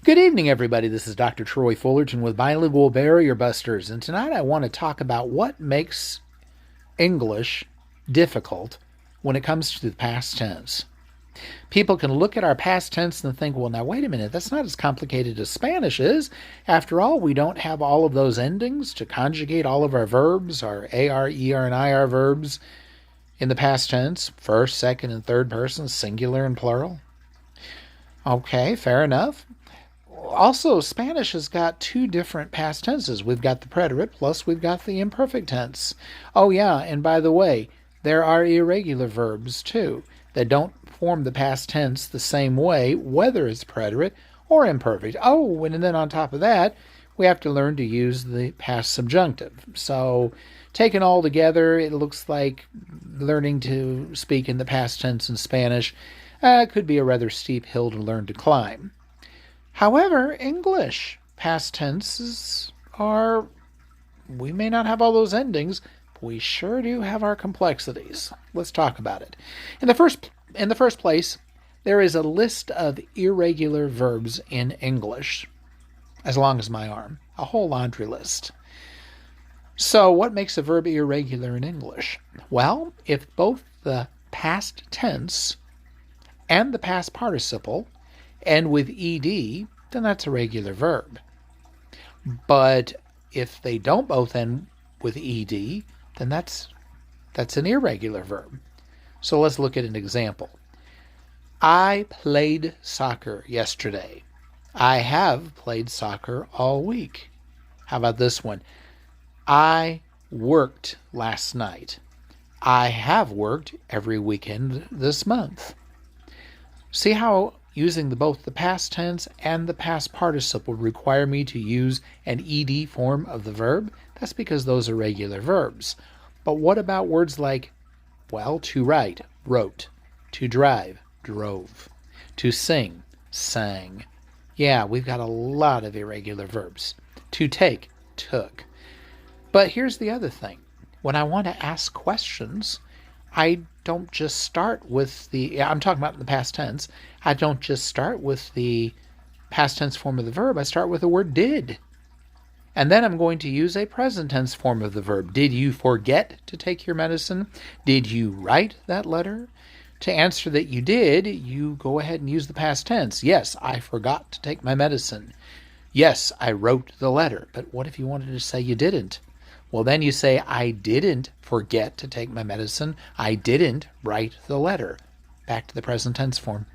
Good evening, everybody. This is Dr. Troy Fullerton with Bilingual Barrier Busters, and tonight I want to talk about what makes English difficult when it comes to the past tense. People can look at our past tense and think, well, now wait a minute, that's not as complicated as Spanish is. After all, we don't have all of those endings to conjugate all of our verbs, our AR, ER, and IR verbs in the past tense, first, second, and third person, singular and plural. Okay, fair enough. Also, Spanish has got two different past tenses. We've got the preterite, plus we've got the imperfect tense. Oh yeah, and by the way, there are irregular verbs too that don't form the past tense the same way, whether it's preterite or imperfect. Oh, and then on top of that, we have to learn to use the past subjunctive. So, taken all together, it looks like learning to speak in the past tense in Spanish could be a rather steep hill to learn to climb. However, English past tenses we may not have all those endings, but we sure do have our complexities. Let's talk about it. In the first place, there is a list of irregular verbs in English, as long as my arm, a whole laundry list. So what makes a verb irregular in English? Well, if both the past tense and the past participle end with ed, then that's a regular verb. But if they don't both end with ed, then that's an irregular verb. So let's look at an example. I played soccer yesterday. I have played soccer all week. How about this one? I worked last night. I have worked every weekend this month. See how using both the past tense and the past participle require me to use an ed form of the verb? That's because those are regular verbs. But what about words like, well, to write, wrote, to drive, drove, to sing, sang? Yeah, we've got a lot of irregular verbs. To take, took. But here's the other thing. When I want to ask questions, I don't just start with I'm talking about the past tense. I don't just start with the past tense form of the verb. I start with the word did. And then I'm going to use a present tense form of the verb. Did you forget to take your medicine? Did you write that letter? To answer that you did, you go ahead and use the past tense. Yes, I forgot to take my medicine. Yes, I wrote the letter. But what if you wanted to say you didn't? Well, then you say, I didn't forget to take my medicine. I didn't write the letter. Back to the present tense form.